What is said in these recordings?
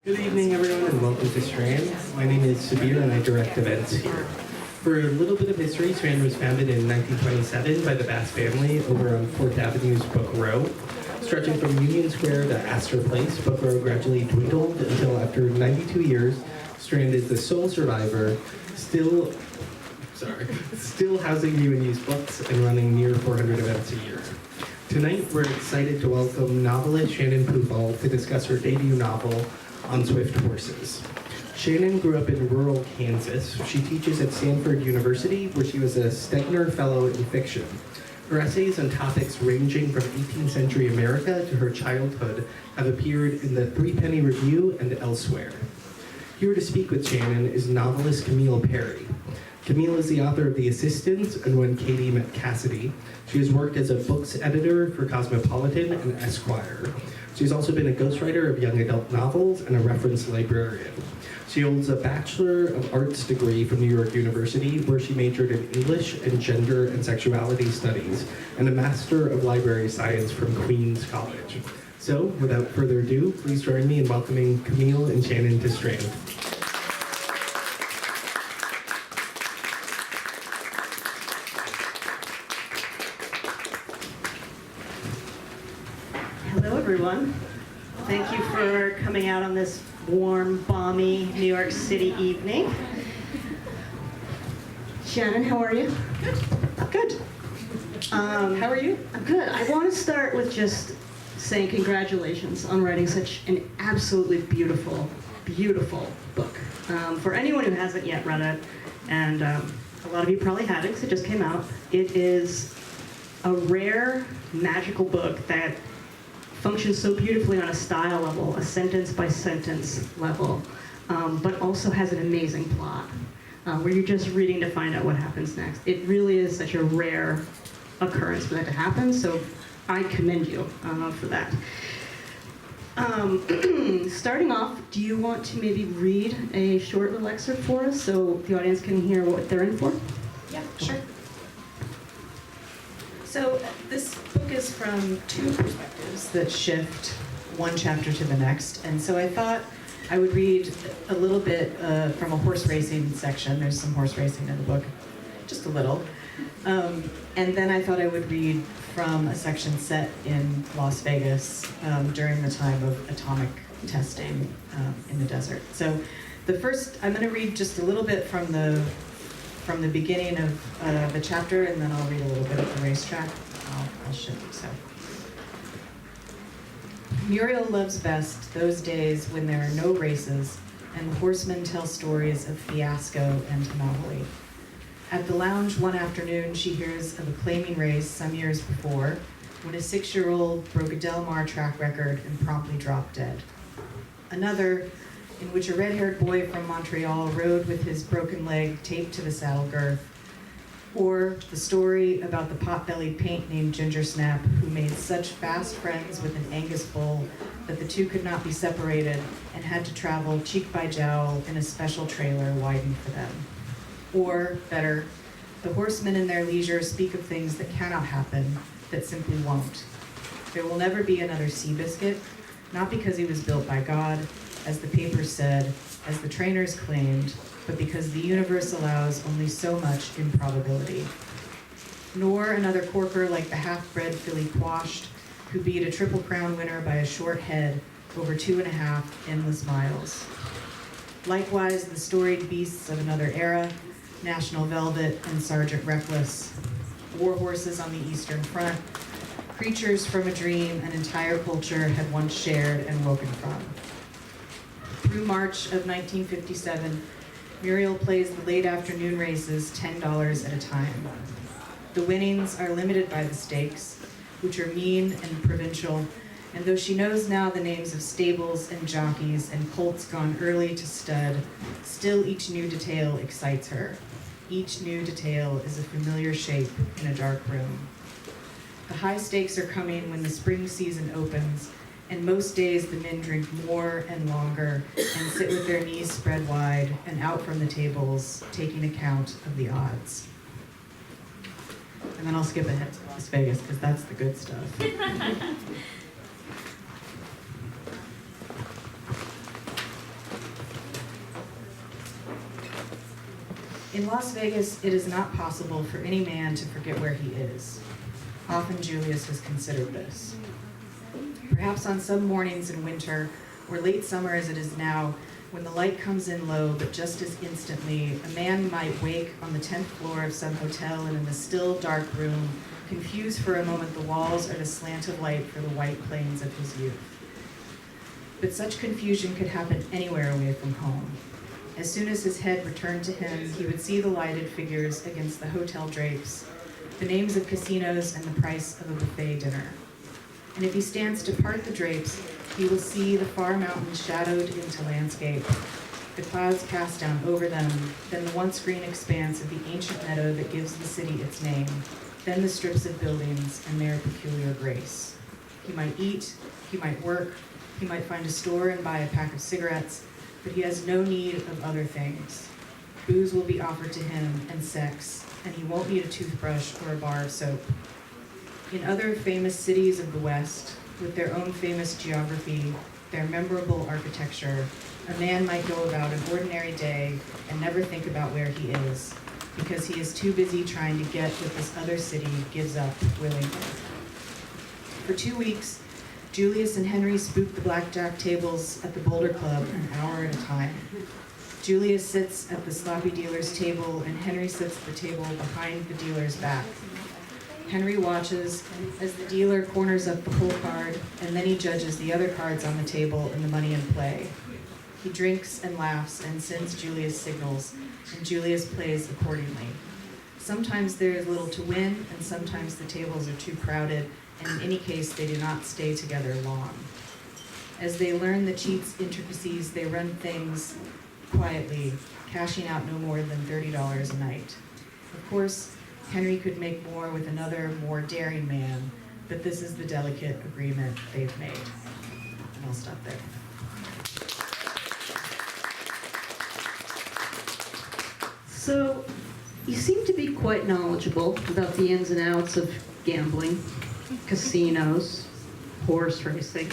Good evening, everyone, and welcome to Strand. My name is Sabir, and I direct events here. For a little bit of history, Strand was founded in 1927 by the Bass family over on 4th Avenue's Book Row. Stretching from Union Square to Astor Place, Book Row gradually dwindled until after 92 years, Strand is the sole survivor, still housing new and used books and running near 400 events a year. Tonight, we're excited to welcome novelist Shannon Pufahl to discuss her debut novel, On Swift Horses. Shannon grew up in rural Kansas. She teaches at Stanford University, where she was a Stegner Fellow in fiction. Her essays on topics ranging from 18th century America to her childhood have appeared in the Threepenny Review and elsewhere. Here to speak with Shannon is novelist Camille Perry. Camille is the author of The Assistant and When Katie Met Cassidy. She has worked as a books editor for Cosmopolitan and Esquire. She's also been a ghostwriter of young adult novels and a reference librarian. She holds a Bachelor of Arts degree from New York University, where she majored in English and Gender and Sexuality Studies, and a Master of Library Science from Queens College. So, without further ado, please join me in welcoming Camille and Shannon to Strand. Hello, everyone. Thank you for coming out on this warm, balmy New York City evening. Shannon, how are you? Good. How are you? I'm good. I want to start with just saying congratulations on writing such an absolutely beautiful, beautiful book. For anyone who hasn't yet read it, and a lot of you probably haven't because it just came out, it is a rare, magical book that functions so beautifully on a style level, a sentence by sentence level, but also has an amazing plot where you're just reading to find out what happens next. It really is such a rare occurrence for that to happen, so I commend you for that. Starting off, do you want to maybe read a short little excerpt for us so the audience can hear what they're in for? Yeah, sure. So this book is from two perspectives that shift one chapter to the next. And so I thought I would read a little bit from a horse racing section. There's some horse racing in the book, just a little. And then I thought I would read from a section set in Las Vegas during the time of atomic testing in the desert. So the first, I'm going to read just a little bit from the beginning of the chapter, and then I'll read a little bit of the racetrack. I'll show you. So, Muriel loves best those days when there are no races and the horsemen tell stories of fiasco and anomaly. At the lounge one afternoon, she hears of a claiming race some years before when a 6-year-old broke a Del Mar track record and promptly dropped dead. Another, in which a red-haired boy from Montreal rode with his broken leg taped to the saddle girth, or the story about the pot-bellied paint named Ginger Snap, who made such fast friends with an Angus bull that the two could not be separated and had to travel cheek by jowl in a special trailer widened for them. Or, better, the horsemen in their leisure speak of things that cannot happen, that simply won't. There will never be another Seabiscuit, not because he was built by God, as the papers said, as the trainers claimed, but because the universe allows only so much improbability. Nor another corker like the half-bred filly Quashed, who beat a Triple Crown winner by a short head over 2.5 endless miles. Likewise, the storied beasts of another era, National Velvet and Sergeant Reckless, war horses on the Eastern Front, creatures from a dream an entire culture had once shared and woken from. Through March of 1957, Muriel plays the late afternoon races $10 at a time. The winnings are limited by the stakes, which are mean and provincial, and though she knows now the names of stables and jockeys and colts gone early to stud, still each new detail excites her. Each new detail is a familiar shape in a dark room. The high stakes are coming when the spring season opens, and most days the men drink more and longer and sit with their knees spread wide and out from the tables, taking account of the odds. And then I'll skip ahead to Las Vegas because that's the good stuff. In Las Vegas, it is not possible for any man to forget where he is. Often Julius has considered this. Perhaps on some mornings in winter, or late summer as it is now, when the light comes in low, but just as instantly, a man might wake on the 10th floor of some hotel and in the still, dark room, confused for a moment the walls are the slant of light for the white plains of his youth. But such confusion could happen anywhere away from home. As soon as his head returned to him, he would see the lighted figures against the hotel drapes, the names of casinos, and the price of a buffet dinner. And if he stands to part the drapes, he will see the far mountains shadowed into landscape, the clouds cast down over them, then the once green expanse of the ancient meadow that gives the city its name, then the strips of buildings and their peculiar grace. He might eat, he might work, he might find a store and buy a pack of cigarettes, but he has no need of other things. Booze will be offered to him, and sex, and he won't need a toothbrush or a bar of soap. In other famous cities of the West, with their own famous geography, their memorable architecture, a man might go about an ordinary day and never think about where he is, because he is too busy trying to get what this other city gives up willingly. For 2 weeks, Julius and Henry spooked the blackjack tables at the Boulder Club an hour at a time. Julius sits at the sloppy dealer's table, and Henry sits at the table behind the dealer's back. Henry watches as the dealer corners up the whole card, and then he judges the other cards on the table and the money in play. He drinks and laughs and sends Julius signals, and Julius plays accordingly. Sometimes there is little to win, and sometimes the tables are too crowded, and in any case, they do not stay together long. As they learn the cheat's intricacies, they run things quietly, cashing out no more than $30 a night. Of course, Henry could make more with another, more daring man, but this is the delicate agreement they've made. And I'll stop there. So, you seem to be quite knowledgeable about the ins and outs of gambling, casinos, horse racing.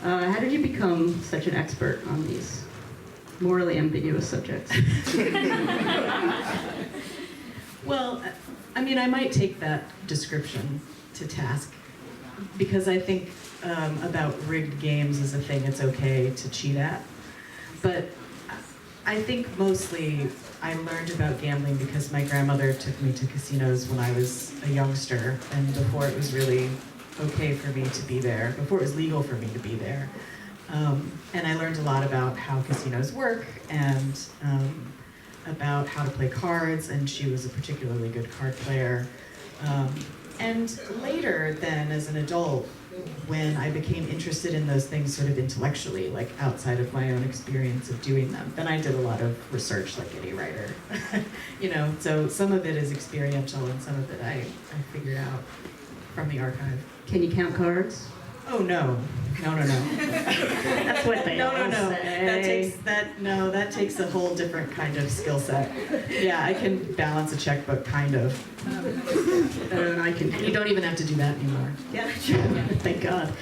How did you become such an expert on these morally ambiguous subjects? Well, I mean, I might take that description to task, because I think about rigged games as a thing it's okay to cheat at. But I think mostly I learned about gambling because my grandmother took me to casinos when I was a youngster, and before it was really okay for me to be there, before it was legal for me to be there. And I learned a lot about how casinos work, and about how to play cards, and she was a particularly good card player. And later then, as an adult, when I became interested in those things sort of intellectually, like outside of my own experience of doing them, then I did a lot of research like any writer. So some of it is experiential, and some of it I figured out from the archive. Can you count cards? Oh, no. No. That's what they all say. That takes a whole different kind of skill set. Yeah, I can balance a checkbook, kind of. Better than I can do. You don't even have to do that anymore. Yeah, thank God.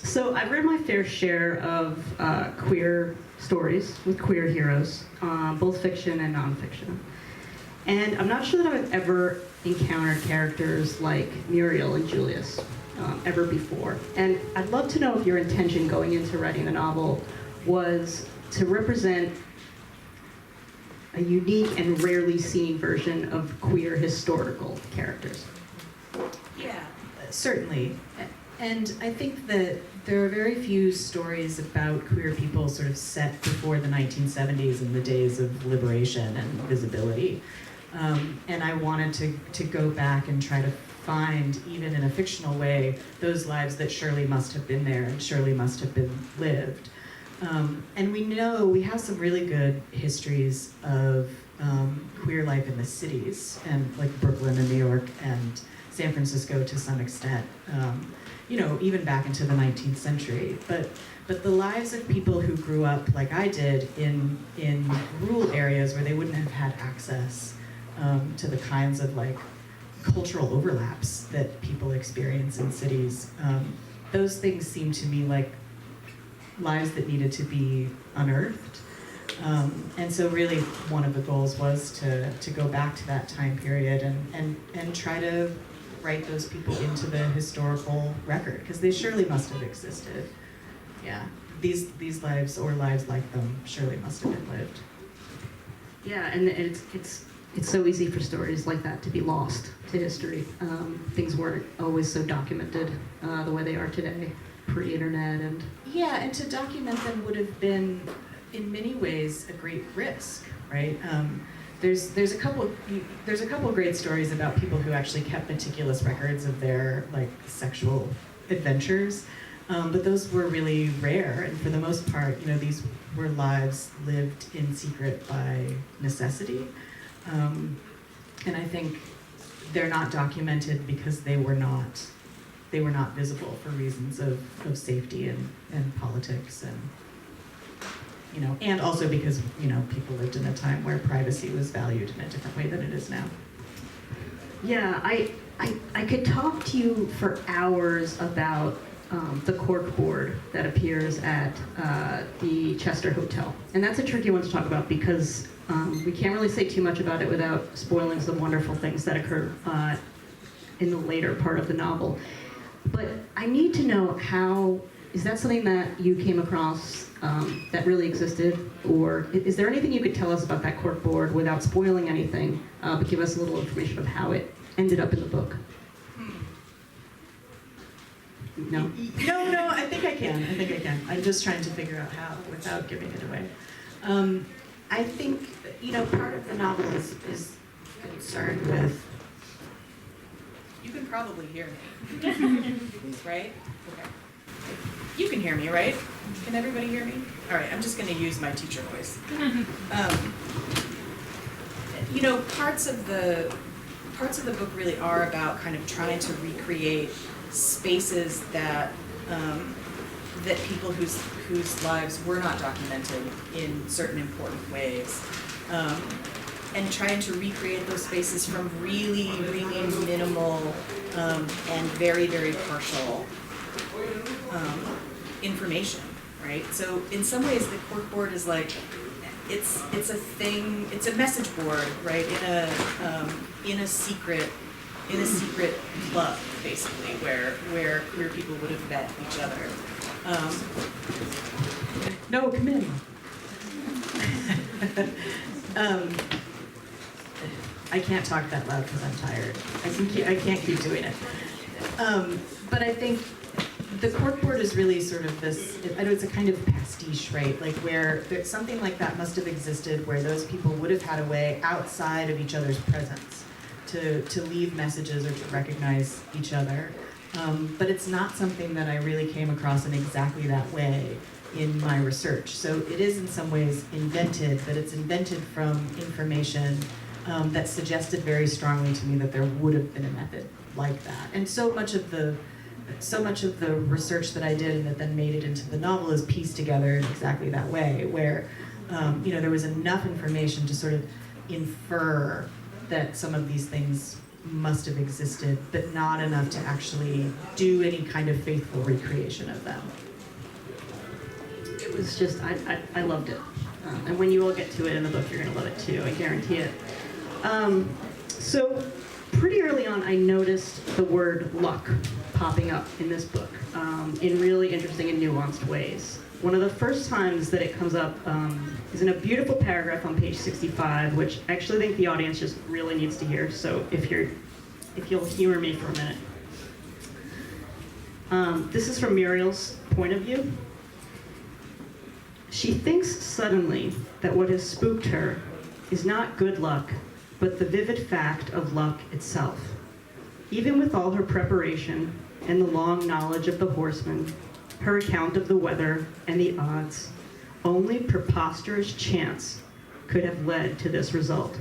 So I've read my fair share of queer stories with queer heroes, both fiction and nonfiction. And I'm not sure that I've ever encountered characters like Muriel and Julius ever before. And I'd love to know if your intention going into writing the novel was to represent a unique and rarely seen version of queer historical characters. Yeah, certainly. And I think that there are very few stories about queer people sort of set before the 1970s and the days of liberation and visibility. And I wanted to go back and try to find, even in a fictional way, those lives that surely must have been there and surely must have been lived. And we have some really good histories of queer life in the cities, and like Brooklyn and New York and San Francisco to some extent, even back into the 19th century. But the lives of people who grew up like I did in rural areas where they wouldn't have had access to the kinds of like cultural overlaps that people experience in cities, those things seem to me like lives that needed to be unearthed. And so really one of the goals was to go back to that time period and try to write those people into the historical record, because they surely must have existed. Yeah, these lives or lives like them surely must have been lived. Yeah, and it's so easy for stories like that to be lost to history. Things weren't always so documented the way they are today, pre-internet and... Yeah, and to document them would have been, in many ways, a great risk, right? There's a couple great stories about people who actually kept meticulous records of their sexual adventures, but those were really rare. And for the most part, these were lives lived in secret by necessity, and I think they're not documented because they were not visible for reasons of safety and politics and also because people lived in a time where privacy was valued in a different way than it is now. Yeah, I could talk to you for hours about the corkboard that appears at the Chester Hotel. And that's a tricky one to talk about because we can't really say too much about it without spoiling some wonderful things that occur in the later part of the novel. But I need to know is that something that you came across that really existed? Or is there anything you could tell us about that corkboard without spoiling anything, but give us a little information of how it ended up in the book? No? No, I think I can. I'm just trying to figure out how without giving it away. I think, part of the novel is concerned with... You can probably hear me, right? Okay. You can hear me, right? Can everybody hear me? All right, I'm just going to use my teacher voice. Parts of the book really are about kind of trying to recreate spaces that that people whose lives were not documented in certain important ways, and trying to recreate those spaces from really, really minimal and very, very partial information, right? So in some ways, the corkboard is it's a thing. It's a message board, right? In a secret club, basically, where queer people would have met each other. No, come in. I can't talk that loud because I'm tired. I can't keep doing it. But I think the corkboard is really sort of this, I know it's a kind of pastiche, right? Where something like that must have existed where those people would have had a way outside of each other's presence to leave messages or to recognize each other. But it's not something that I really came across in exactly that way in my research. So it is in some ways invented, but it's invented from information that suggested very strongly to me that there would have been a method like that. And so much of the research that I did and that then made it into the novel is pieced together in exactly that way, where there was enough information to sort of infer that some of these things must have existed, but not enough to actually do any kind of faithful recreation of them. It was just, I loved it. And when you all get to it in the book, you're going to love it too, I guarantee it. So pretty early on, I noticed the word luck popping up in this book in really interesting and nuanced ways. One of the first times that it comes up is in a beautiful paragraph on page 65, which I actually think the audience just really needs to hear. So if you'll humor me for a minute. This is from Muriel's point of view. She thinks suddenly that what has spooked her is not good luck, but the vivid fact of luck itself. Even with all her preparation and the long knowledge of the horseman, her account of the weather and the odds, only preposterous chance could have led to this result.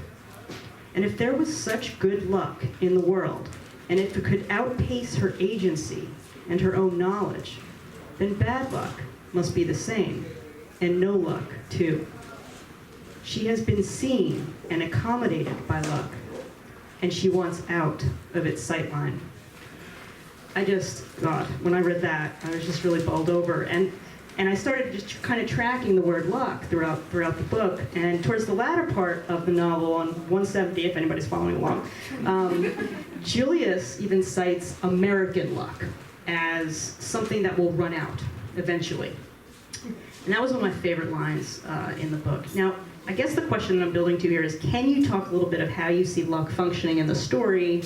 And if there was such good luck in the world, and if it could outpace her agency and her own knowledge, then bad luck must be the same, and no luck too. She has been seen and accommodated by luck, and she wants out of its sightline. God, when I read that, I was just really bowled over. And And I started just kind of tracking the word luck throughout the book. And towards the latter part of the novel, on 170, if anybody's following along, Julius even cites American luck as something that will run out eventually. And that was one of my favorite lines in the book. Now, I guess the question I'm building to here is, can you talk a little bit of how you see luck functioning in the story,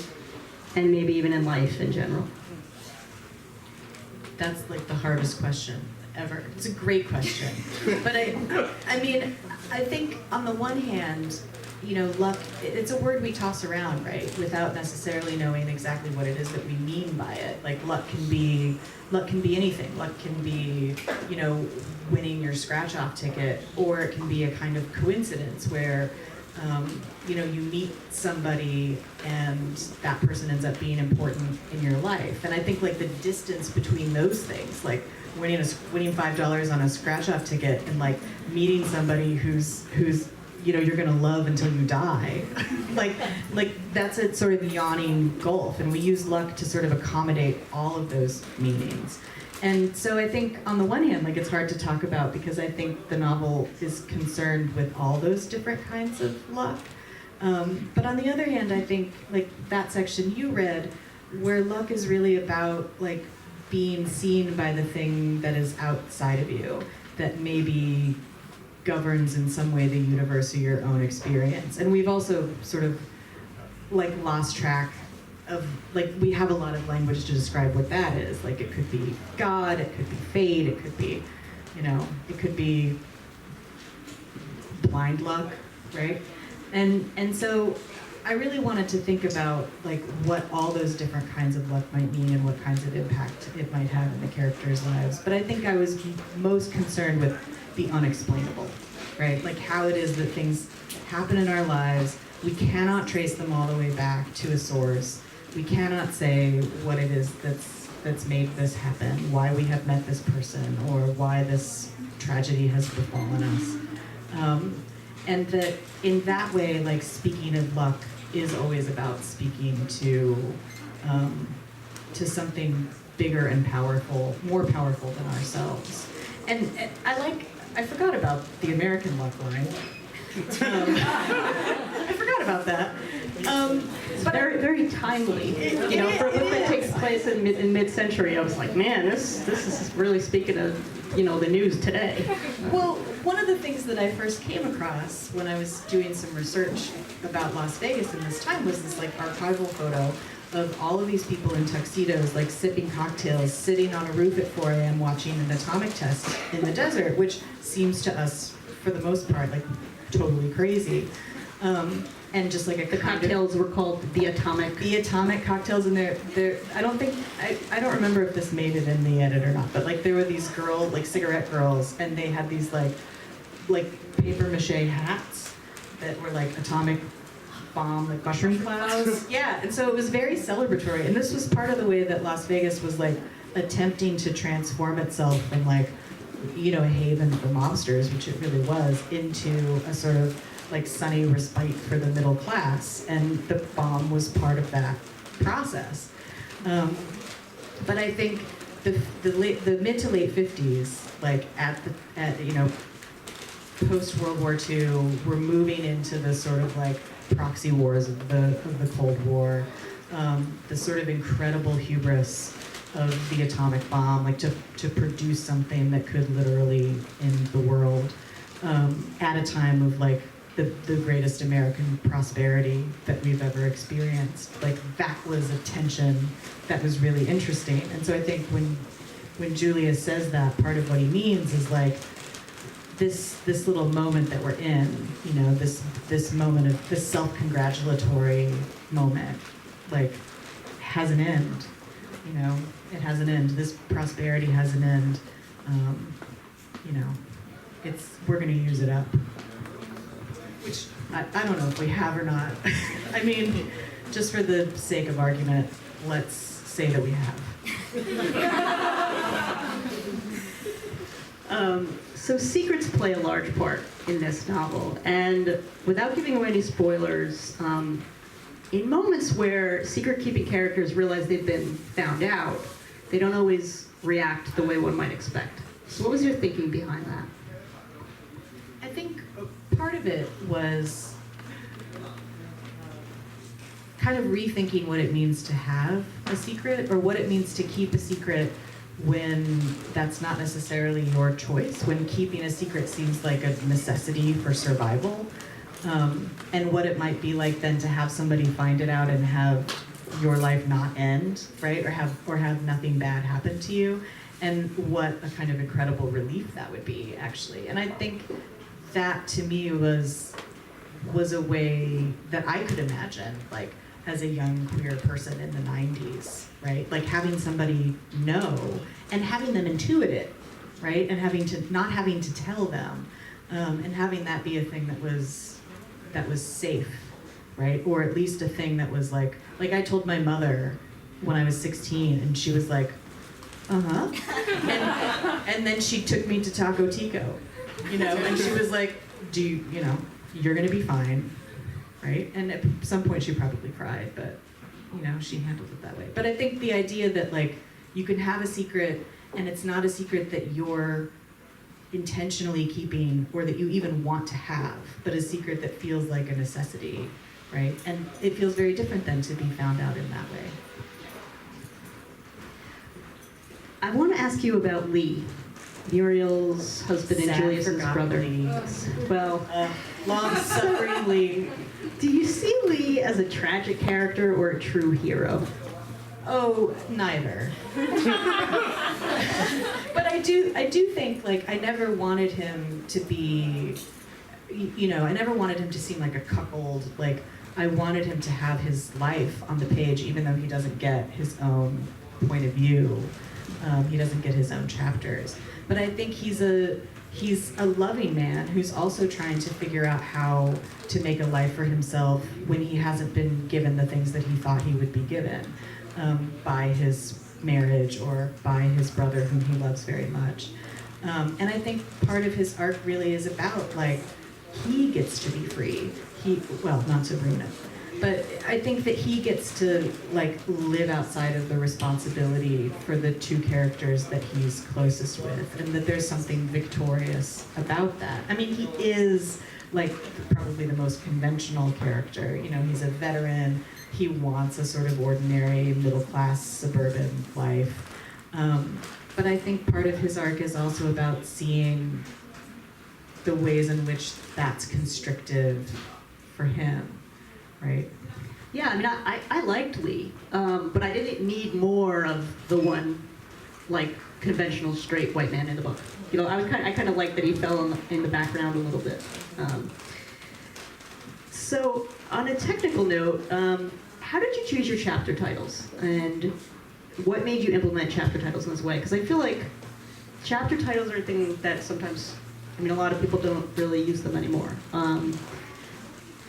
and maybe even in life in general? That's like the hardest question ever. It's a great question. But I mean, I think on the one hand, you know, luck, it's a word we toss around, right? Without necessarily knowing exactly what it is that we mean by it. Like luck can be anything. Luck can be, you know, winning your scratch-off ticket, or it can be a kind of coincidence where, you know, you meet somebody and that person ends up being important in your life. And I think like the distance between those things, like winning $5 on a scratch-off ticket and like meeting somebody who's you know, you're gonna love until you die, like that's a sort of yawning gulf, and we use luck to sort of accommodate all of those meanings. And so I think on the one hand, like it's hard to talk about because I think the novel is concerned with all those different kinds of luck. But on the other hand, I think like that section you read, where luck is really about like being seen by the thing that is outside of you, that maybe governs in some way the universe or your own experience. And we've also sort of like lost track of, like, we have a lot of language to describe what that is. Like it could be God, it could be fate, it could be, you know, it could be blind luck, right? And so I really wanted to think about like what all those different kinds of luck might mean and what kinds of impact it might have in the characters' lives. But I think I was most concerned with the unexplainable, right? Like how it is that things happen in our lives. We cannot trace them all the way back to a source. We cannot say what it is that's made this happen, why we have met this person, or why this tragedy has befallen us. And that in that way, like speaking of luck is always about speaking to something bigger and powerful, more powerful than ourselves. And I forgot about the American luck line. I forgot about that. It's very, very timely. You know, for a book that takes place in mid-century, I was like, man, this is really speaking of, you know, the news today. Well, one of the things that I first came across when I was doing some research about Las Vegas in this time was this like archival photo of all of these people in tuxedos, like sipping cocktails, sitting on a roof at 4 a.m. watching an atomic test in the desert, which seems to us, for the most part, like totally crazy. And just like the cocktails were called the atomic cocktails, and they're I don't remember if this made it in the edit or not, but like there were these like cigarette girls, and they had these like paper mache hats that were like atomic bomb, like mushroom clouds. Yeah, and so it was very celebratory, and this was part of the way that Las Vegas was like attempting to transform itself from like, you know, a haven for mobsters, which it really was, into a sort of like sunny respite for the middle class, and the bomb was part of that process. But I think the mid to late 50s, like at you know, post World War II, we're moving into the sort of like proxy wars of the Cold War, the sort of incredible hubris of the atomic bomb, like to produce something that could literally end the world at a time of like the greatest American prosperity that we've ever experienced. Like that was a tension that was really interesting. And so I think when Julius says that, part of what he means is like this little moment that we're in, you know, this moment of this self-congratulatory moment, like has an end. You know, it has an end. This prosperity has an end. You know, we're going to use it up. Which I don't know if we have or not. I mean, just for the sake of argument, let's say that we have. So secrets play a large part in this novel, and without giving away any spoilers, in moments where secret-keeping characters realize they've been found out, they don't always react the way one might expect. So what was your thinking behind that? I think part of it was kind of rethinking what it means to have a secret, or what it means to keep a secret when that's not necessarily your choice, when keeping a secret seems like a necessity for survival, and what it might be like then to have somebody find it out and have your life not end, right, or have nothing bad happen to you, and what a kind of incredible relief that would be, actually. And I think that to me was a way that I could imagine, like, as a young queer person in the 90s, right? Like having somebody know and having them intuit it, right? And not having to tell them, and having that be a thing that was safe, right? Or at least a thing that was like I told my mother when I was 16, and she was like, and then she took me to Taco Tico, and she was like, you're gonna be fine. Right? And at some point she probably cried, but she handled it that way. But I think the idea that like you can have a secret and it's not a secret that you're intentionally keeping or that you even want to have, but a secret that feels like a necessity, right? And it feels very different than to be found out in that way. I want to ask you about Lee, Muriel's husband and Sad, Julius's forgotten brother. Lee. Well, Long-suffering Lee. do you see Lee as a tragic character or a true hero? Oh, neither. But I do think, like, I never wanted him to be, I never wanted him to seem like a cuckold. Like, I wanted him to have his life on the page, even though he doesn't get his own point of view. He doesn't get his own chapters. But I think he's a loving man who's also trying to figure out how to make a life for himself when he hasn't been given the things that he thought he would be given by his marriage or by his brother, whom he loves very much. And I think part of his arc really is about, like, he gets to be free. Not to ruin it, but I think that he gets to, like, live outside of the responsibility for the two characters that he's closest with, and that there's something victorious about that. I mean, he is, like, probably the most conventional character. He's a veteran. He wants a sort of ordinary middle-class suburban life. But I think part of his arc is also about seeing the ways in which that's constrictive for him. Right? Yeah, I mean, I liked Lee, but I didn't need more of the one, like, conventional straight white man in the book. I kind of liked that he fell in the background a little bit. So, on a technical note, how did you choose your chapter titles, and what made you implement chapter titles in this way? Because I feel like chapter titles are a thing that sometimes, a lot of people don't really use them anymore.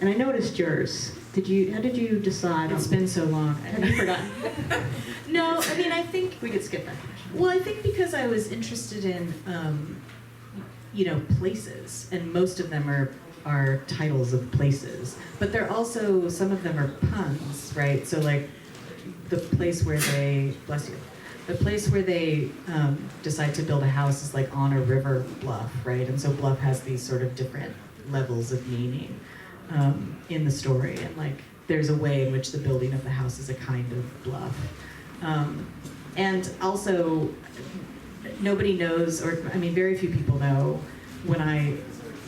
And I noticed yours. How did you decide? It's been so long. Have you forgotten? No, I think We could skip that. Well, I think because I was interested in, places, and most of them are titles of places, but they're also, some of them are puns, right? So, like, the place where they, bless you, the place where they decide to build a house is, like, on a river bluff, right? And so bluff has these sort of different levels of meaning in the story, and, like, there's a way in which the building of the house is a kind of bluff. And also, nobody knows, or very few people know, when I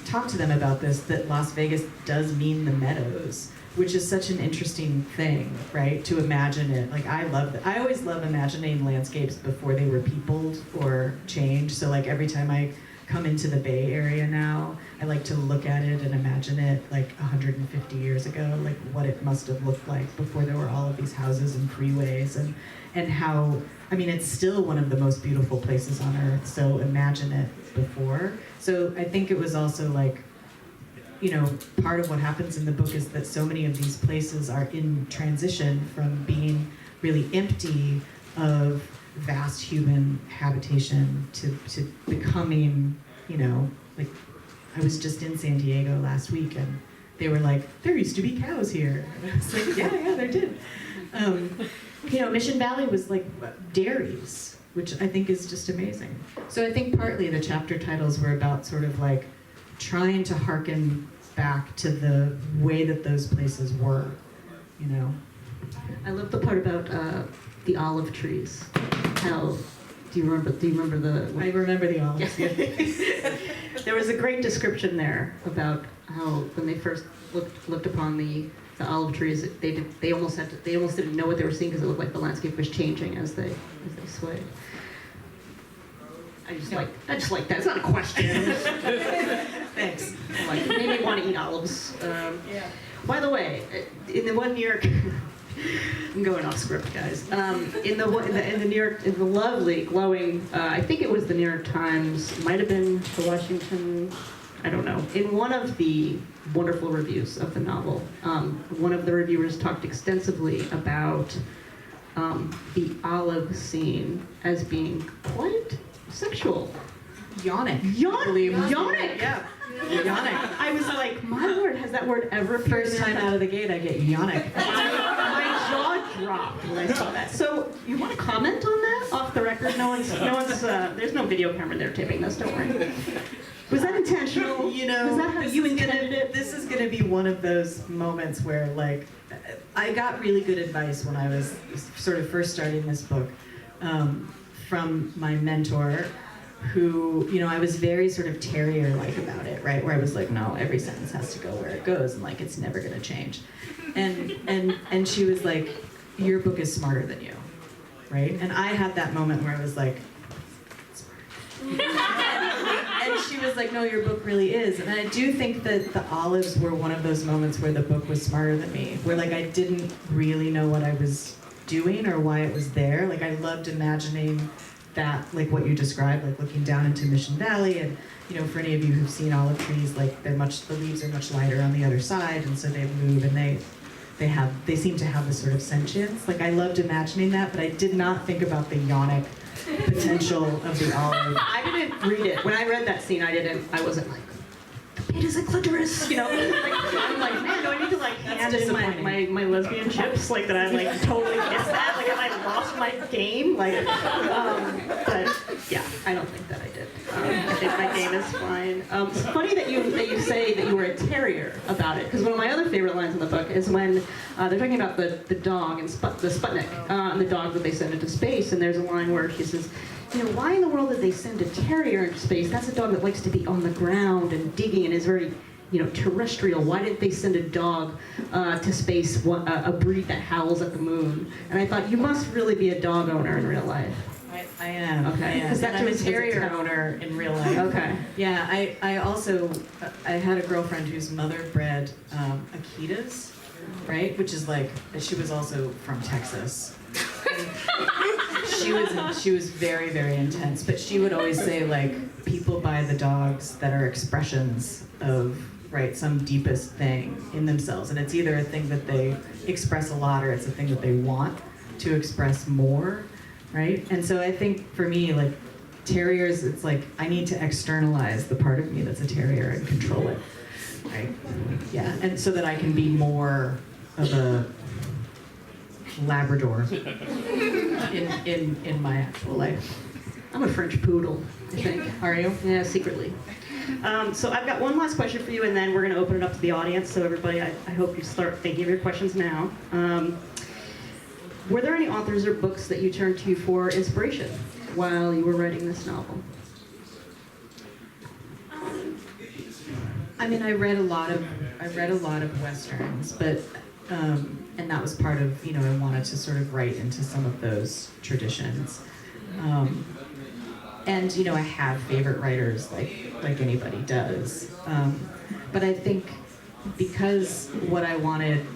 talk to them about this, that Las Vegas does mean the meadows, which is such an interesting thing, right? To imagine it. Like, I love that. I always love imagining landscapes before they were peopled or changed. So, like, every time I come into the Bay Area now, I like to look at it and imagine it like 150 years ago, like what it must have looked like before there were all of these houses and freeways, and how, it's still one of the most beautiful places on earth, so imagine it before. So I think it was also like, part of what happens in the book is that so many of these places are in transition from being really empty of vast human habitation to becoming, like, I was just in San Diego last week, and they were like, there used to be cows here. And I was like, yeah, there did. Mission Valley was like dairies, which I think is just amazing. So I think partly the chapter titles were about sort of like trying to hearken back to the way that those places were, you know. I love the part about the olive trees. How do you remember the? I remember the olives. There was a great description there about how when they first looked upon the olive trees, they almost didn't know what they were seeing because it looked like the landscape was changing as they swayed. I just like that. It's not a question. Thanks. Like, made me want to eat olives. Yeah. By the way, in the one New York, I'm going off script, guys. In the lovely, glowing, I think it was the New York Times, might have been the Washington, I don't know. In one of the wonderful reviews of the novel, one of the reviewers talked extensively about the olive scene as being quite sexual. Yonic. Yonic. Yeah. Yonic. I was like, my lord, has that word ever appeared? First time out of the gate, I get yonic. My jaw dropped when I saw that. So, you want to comment on that off the record? No one's. There's no video camera there taping this. Don't worry. Was that intentional? You know, was that how you intended it? This is gonna be one of those moments where, like, I got really good advice when I was sort of first starting this book from my mentor, who, you know, I was very sort of terrier-like about it, right? Where I was like, no, every sentence has to go where it goes, and like it's never gonna change. And she was like, your book is smarter than you, right? And I had that moment where I was like, and she was like, no, your book really is. And I do think that the olives were one of those moments where the book was smarter than me, where like I didn't really know what I was doing or why it was there. Like I loved imagining that, like what you described, like looking down into Mission Valley, and you know, for any of you who've seen olive trees, like the leaves are much lighter on the other side, and so they move and they seem to have this sort of sentience. Like I loved imagining that, but I did not think about the yonic potential of the olive. I didn't read it. When I read that scene, I wasn't like, it is a clitoris, you know? Like, I'm like, man, do I need to like hand in my lesbian chips? Like that I like totally missed that? Like have I lost my game? Like, but yeah, I don't think that I did. I think my game is fine. It's funny that you say that you were a terrier about it, because one of my other favorite lines in the book is when they're talking about the dog and the Sputnik, and the dog that they send into space, and there's a line where she says, you know, why in the world did they send a terrier into space? That's a dog that likes to be on the ground and digging and is very, you know, terrestrial. Why didn't they send a dog to space, a breed that howls at the moon? And I thought, you must really be a dog owner in real life. I am. Okay. Because That I'm a was a terrier owner in real life. Okay. Yeah, I also, I had a girlfriend whose mother bred Akitas, right? Which is like, she was also from Texas. She was very, very intense, but she would always say, like, people buy the dogs that are expressions of, right, some deepest thing in themselves, and it's either a thing that they express a lot or it's a thing that they want to express more, right? And so I think for me, like, terriers, it's like I need to externalize the part of me that's a terrier and control it, right? Yeah, and so that I can be more of a Labrador in my actual life. I'm a French poodle, I think. Are you? Yeah, secretly. So I've got one last question for you, and then we're going to open it up to the audience. So everybody, I hope you start thinking of your questions now. Were there any authors or books that you turned to for inspiration while you were writing this novel? I mean, I read a lot of westerns, but and that was part of, you know, I wanted to sort of write into some of those traditions. And you know, I have favorite writers like anybody does. But I think because what I wanted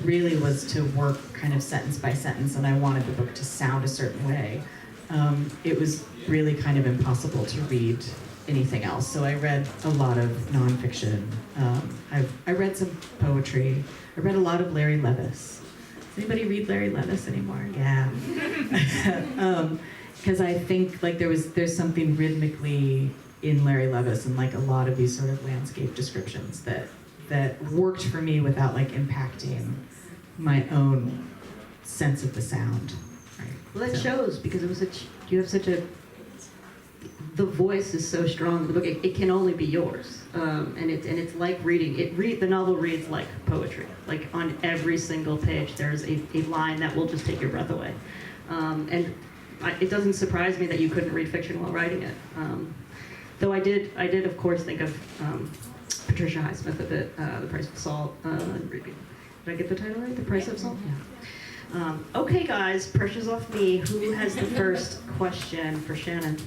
really was to work kind of sentence by sentence, and I wanted the book to sound a certain way, it was really kind of impossible to read anything else. So I read a lot of nonfiction. I read some poetry. I read a lot of Larry Levis. Does anybody read Larry Levis anymore? Yeah. Because I think like there's something rhythmically in Larry Levis and like a lot of these sort of landscape descriptions that worked for me without like impacting my own sense of the sound. Right. Well, that shows, because it was a you have such a, the voice is so strong in the book. It can only be yours, and it's like reading. The novel reads like poetry. Like on every single page, there's a line that will just take your breath away, and it doesn't surprise me that you couldn't read fiction while writing it. Though I did of course think of Patricia Highsmith a bit, The Price of Salt. Did I get the title right? The Price of Salt? Yeah. Okay, guys, pressure's off me. Who has the first question for Shannon?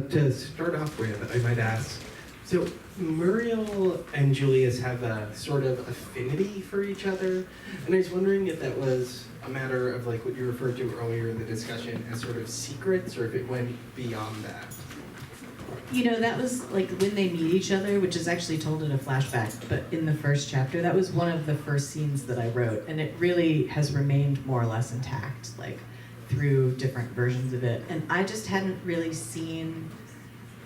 To start off with, I might ask, so Muriel and Julius have a sort of affinity for each other, and I was wondering if that was a matter of like what you referred to earlier in the discussion as sort of secrets, or if it went beyond that. You know, that was like when they meet each other, which is actually told in a flashback, but in the first chapter, that was one of the first scenes that I wrote, and it really has remained more or less intact, like through different versions of it. And I just hadn't really seen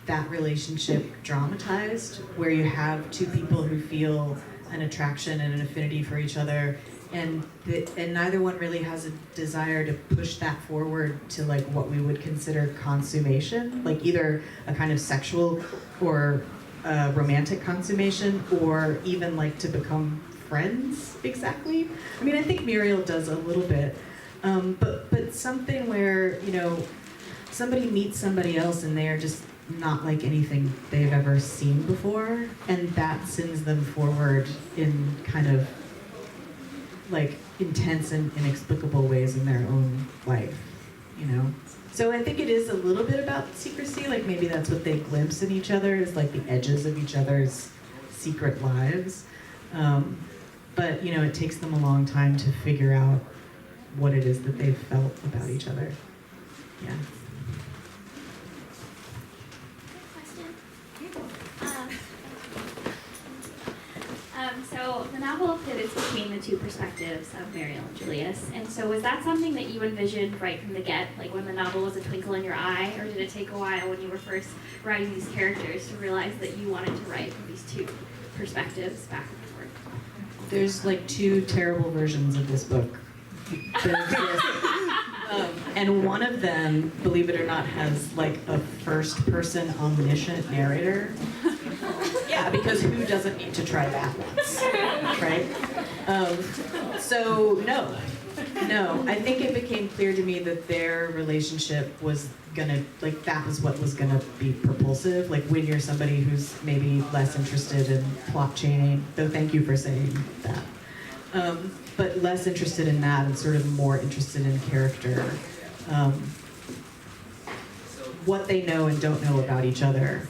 that relationship dramatized, where you have two people who feel an attraction and an affinity for each other, and neither one really has a desire to push that forward to like what we would consider consummation, like either a kind of sexual or romantic consummation, or even like to become friends exactly. I mean, I think Muriel does a little bit, but something where, you know, somebody meets somebody else and they are just not like anything they've ever seen before, and that sends them forward in kind of like intense and inexplicable ways in their own life, you know? So I think it is a little bit about secrecy, like maybe that's what they glimpse in each other, is like the edges of each other's secret lives. But, you know, it takes them a long time to figure out what it is that they've felt about each other. Yeah. So the novel pivots between the two perspectives of Muriel and Julius, and so was that something that you envisioned right from the get, like when the novel was a twinkle in your eye, or did it take a while when you were first writing these characters to realize that you wanted to write from these two perspectives back and forth? There's like two terrible versions of this book. There's this, and one of them, believe it or not, has like a first-person omniscient narrator. Yeah, because who doesn't need to try that once, right? So no, I think it became clear to me that their relationship was gonna, like, that was what was gonna be propulsive. Like when you're somebody who's maybe less interested in plot chaining, though thank you for saying that, but less interested in that and sort of more interested in character. What they know and don't know about each other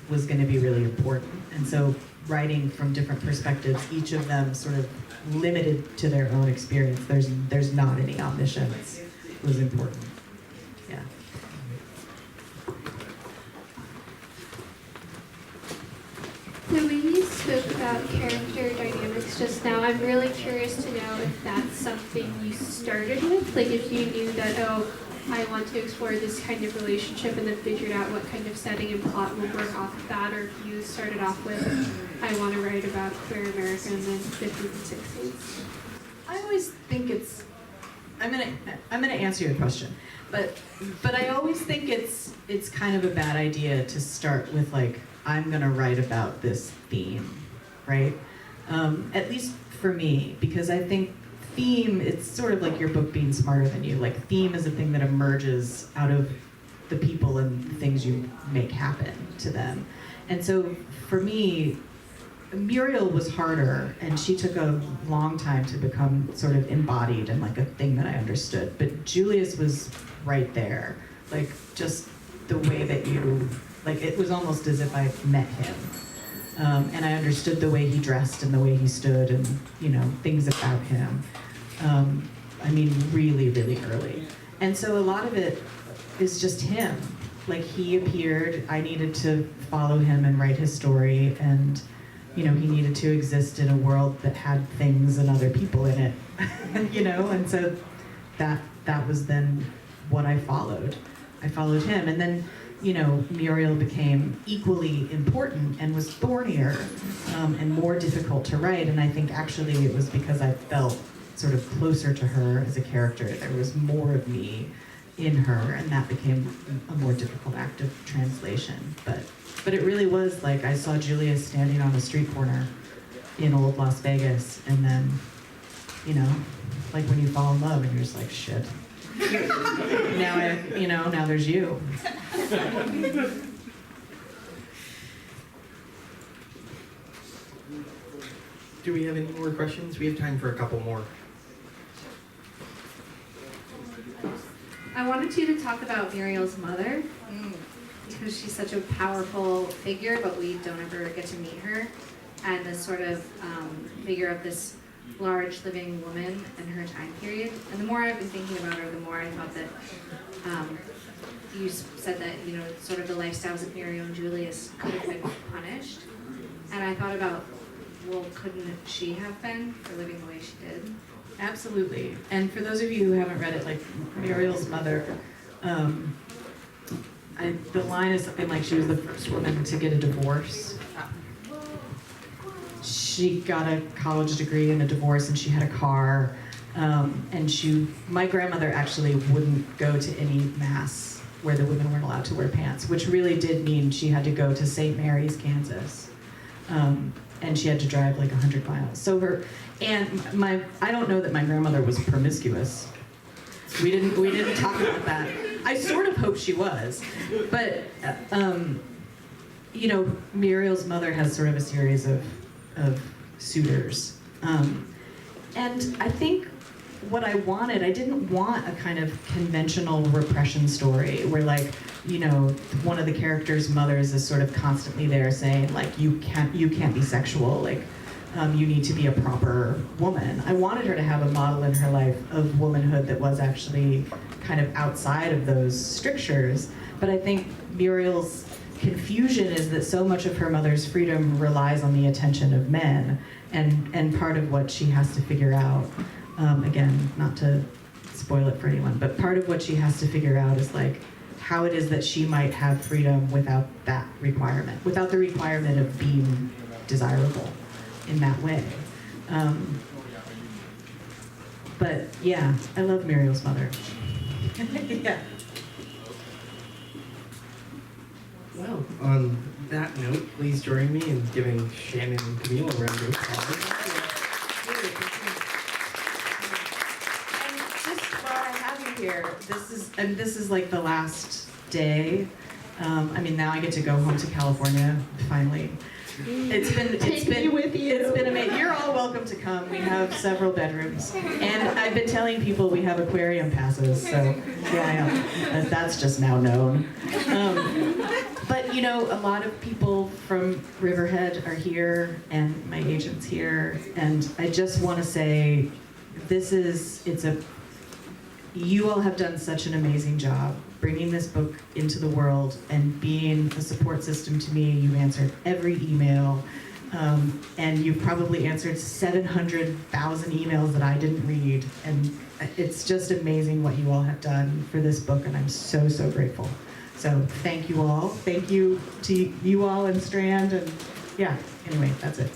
was going to be really important. And so writing from different perspectives, each of them sort of limited to their own experience, there's not any omniscience, was important. Yeah. So when you spoke about character dynamics just now, I'm really curious to know if that's something you started with, like if you knew that, oh, I want to explore this kind of relationship and then figured out what kind of setting and plot would work off of that, or if you started off with, I want to write about queer America in the 50s and 60s. I always think it's, I'm gonna answer your question, but I always think it's kind of a bad idea to start with like, I'm gonna write about this theme, right? At least for me, because I think theme, it's sort of like your book being smarter than you. Like theme is a thing that emerges out of the people and things you make happen to them. And so for me, Muriel was harder, and she took a long time to become sort of embodied and like a thing that I understood. But Julius was right there, like just the way that you, like it was almost as if I met him. And I understood the way he dressed and the way he stood and, you know, things about him. I mean, really, really early. And so a lot of it is just him. Like he appeared, I needed to follow him and write his story, and, you know, he needed to exist in a world that had things and other people in it, you know? And so that was then what I followed. I followed him. And then, you know, Muriel became equally important and was thornier and more difficult to write. And I think actually it was because I felt sort of closer to her as a character. There was more of me in her, and that became a more difficult act of translation. But it really was like I saw Julius standing on a street corner in old Las Vegas, and then, you know, like when you fall in love and you're just like, shit. Now there's you. Do we have any more questions? We have time for a couple more. I wanted you to talk about Muriel's mother, because she's such a powerful figure, but we don't ever get to meet her, and this sort of figure of this large living woman in her time period. And the more I've been thinking about her, the more I thought that you said that, you know, sort of the lifestyles of Muriel and Julius could have been punished. And I thought about, well, couldn't she have been for living the way she did? Absolutely. And for those of you who haven't read it, like Muriel's mother, the line is something like she was the first woman to get a divorce. She got a college degree and a divorce, and she had a car. And my grandmother actually wouldn't go to any mass where the women weren't allowed to wear pants, which really did mean she had to go to St. Mary's, Kansas. And she had to drive like 100 miles. I don't know that my grandmother was promiscuous. We didn't talk about that. I sort of hope she was, but you know, Muriel's mother has sort of a series of suitors, and I think what I wanted, I didn't want a kind of conventional repression story where, like, you know, one of the characters' mothers is sort of constantly there saying, like, you can't be sexual, like, you need to be a proper woman. I wanted her to have a model in her life of womanhood that was actually kind of outside of those strictures. But I think Muriel's confusion is that so much of her mother's freedom relies on the attention of men, and part of what she has to figure out, again, not to spoil it for anyone, but part of what she has to figure out is, like, how it is that she might have freedom without that requirement, without the requirement of being desirable in that way. But yeah, I love Muriel's mother. Yeah. Well, on that note, please join me in giving Shannon and Camille a round of applause. And just while I have you here, this is like the last day. I mean, now I get to go home to California finally. It's been amazing. You're all welcome to come. We have several bedrooms, and I've been telling people we have aquarium passes. So yeah, that's just now known. But you know, a lot of people from Riverhead are here, and my agent's here, and I just want to say, you all have done such an amazing job bringing this book into the world and being a support system to me. You answered every email, and you've probably answered 700,000 emails that I didn't read, and it's just amazing what you all have done for this book, and I'm so, so grateful. So thank you all. Thank you to you all in Strand, and yeah, anyway, that's it.